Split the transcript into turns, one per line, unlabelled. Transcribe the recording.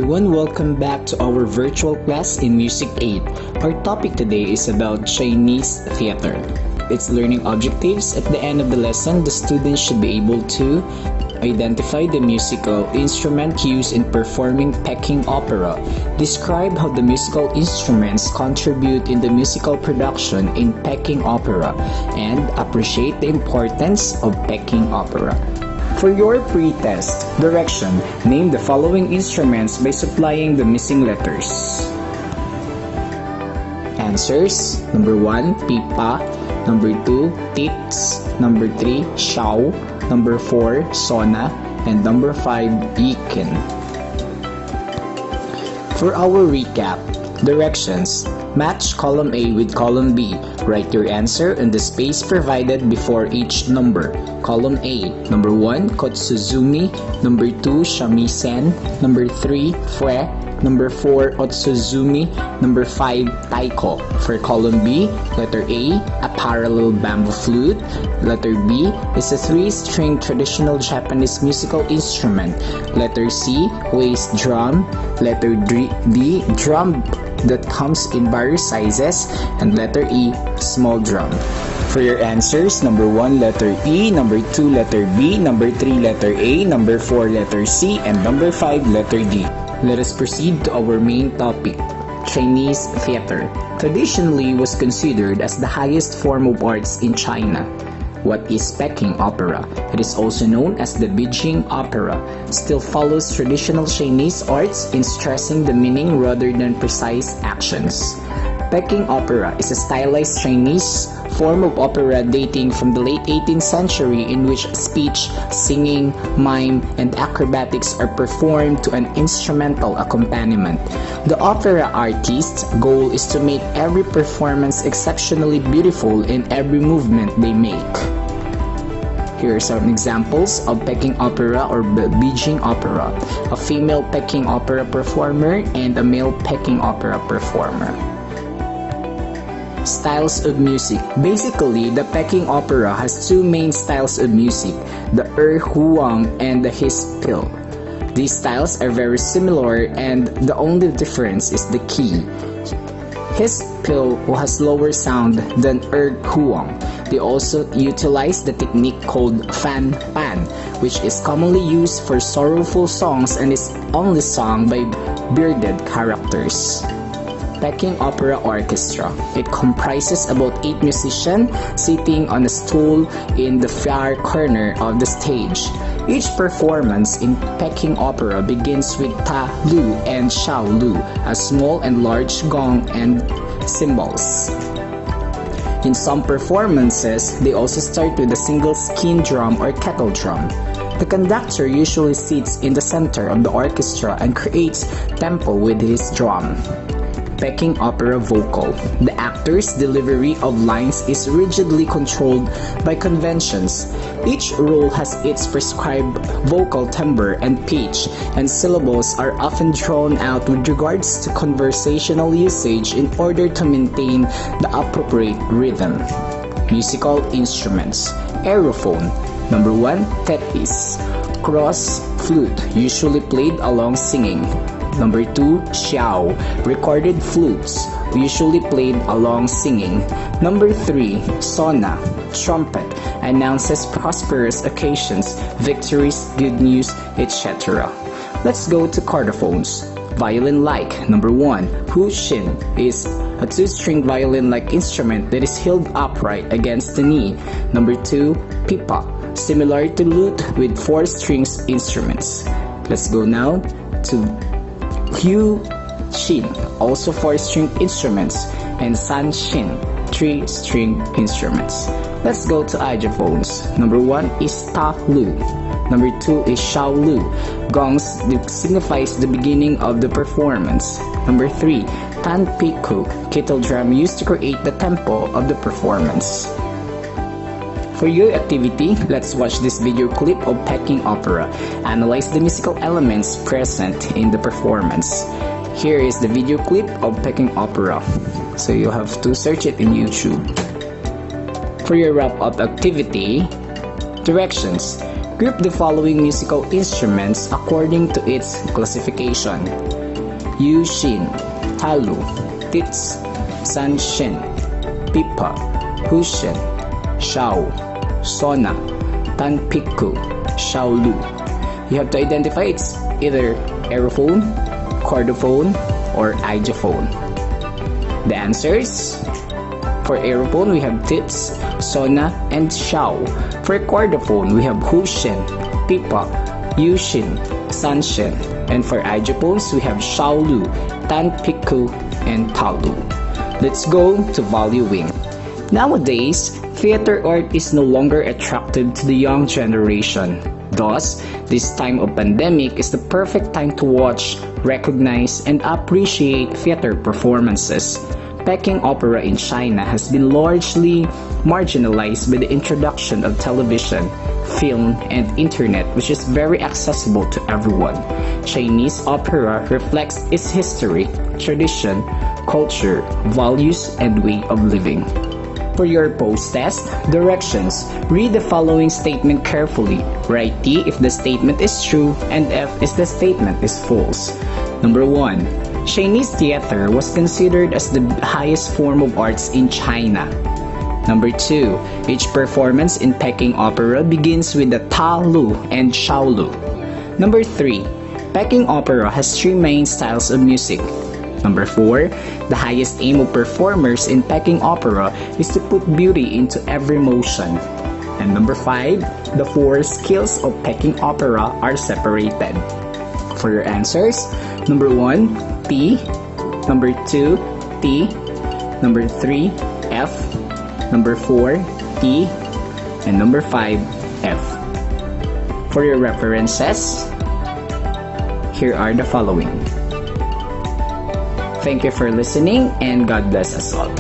everyone, welcome back to our virtual class in Music 8. Our topic today is about Chinese theater. Its learning objectives. At the end of the lesson, the students should be able to identify the musical instrument used in performing Peking opera, describe how the musical instruments contribute in the musical production in Peking opera, and appreciate the importance of Peking opera. For your pre-test direction, name the following instruments by supplying the missing letters. Answers: number 1, pipa, number 2, tits, number 3, xiao, number 4, sona, and number 5, yikin. For our recap, directions: match column A with column B. Write your answer in the space provided before each number. Column A, number 1, kotsuzumi, number 2, shamisen, number 3, fue, number 4, otsuzumi, number 5, taiko. For column B, letter A, a parallel bamboo flute. Letter B is a 3-string traditional Japanese musical instrument. Letter C, waist drum. Letter D, drum that comes in various sizes. And letter E, small drum. For your answers, number 1, letter E, number 2, letter B, number 3, letter A, number 4, letter C, and number 5, letter D. Let us proceed to our main topic, Chinese theater. Traditionally was considered as the highest form of arts in China. What is Peking opera? It is also known as the Beijing opera. Still follows traditional Chinese arts in stressing the meaning rather than precise actions. Peking opera is a stylized Chinese form of opera dating from the late 18th century in which speech, singing, mime, and acrobatics are performed to an instrumental accompaniment. The opera artist's goal is to make every performance exceptionally beautiful in every movement they make. Here are some examples of Peking opera or Beijing opera: a female Peking opera performer and a male Peking opera performer. Styles of music. Basically, the Peking opera has two main styles of music, the Huang and the Hispil. These styles are very similar and the only difference is the key. Hispil has lower sound than Huang. They also utilize the technique called fan pan, which is commonly used for sorrowful songs and is only sung by bearded characters. Peking Opera Orchestra. It comprises about 8 musicians sitting on a stool in the far corner of the stage. Each performance in Peking Opera begins with Ta Lu and Xiao Lu, a small and large gong and cymbals. In some performances, they also start with a single skin drum or kettle drum. The conductor usually sits in the center of the orchestra and creates tempo with his drum. Peking opera vocal. The actor's delivery of lines is rigidly controlled by conventions. Each role has its prescribed vocal timbre and pitch, and syllables are often drawn out with regards to conversational usage in order to maintain the appropriate rhythm. Musical instruments. Aerophone. Number 1, tetis. Cross flute, usually played along singing. Number 2, xiao, recorded flutes, usually played along singing. Number 3, sona, trumpet, announces prosperous occasions, victories, good news, etc. Let's go to cardiphones. Violin-like. Number 1, huxin is a 2-string violin-like instrument that is held upright against the knee. Number 2, pipa, similar to lute with 4 strings instruments. Let's go now to Hu Shin, also 4-string instruments, and San Shin, 3-string instruments. Let's go to idophones. Number 1 is Ta Lu. Number 2 is Xiao Lu. Gongs signifies the beginning of the performance. Number 3, Tan Piku, kettle drum used to create the tempo of the performance. For your activity, let's watch this video clip of Peking opera. Analyze the musical elements present in the performance. Here is the video clip of Peking opera. So you have to search it in YouTube. For your wrap-up activity, directions. Group the following musical instruments according to its classification. Yushin, Talu, Tits, Sanshin, Pipa, Hushin, Shao, Sona, Tanpiku, Shaolu. You have to identify it's either aerophone, chordophone, or idiophone. The answers: for aerophone, we have Tits, Sona, and Shao. For chordophone, we have Hushin, Pipa, Yushin, Sanshin. And for idiophones, we have Shaolu, Tanpiku, and Talu. Let's go to valuing. Nowadays, theater art is no longer attractive to the young generation. Thus, this time of pandemic is the perfect time to watch, recognize, and appreciate theater performances. Peking opera in China has been largely marginalized by the introduction of television, film, and internet, which is very accessible to everyone. Chinese opera reflects its history, tradition, culture, values, and way of living. For your post-test directions, read the following statement carefully. Write T if the statement is true and F if the statement is false. Number 1. Chinese theater was considered as the highest form of arts in China. Number 2. Each performance in Peking opera begins with the Ta Lu and Shao Lu. Number 3. Peking opera has 3 main styles of music. Number 4. The highest aim of performers in Peking opera is to put beauty into every motion. And number 5. The 4 skills of Peking opera are separated. For your answers, number 1, T. Number 2, T. Number 3, F. Number 4, T. And number 5, F. For your references, here are the following. Thank you for listening and God bless us all.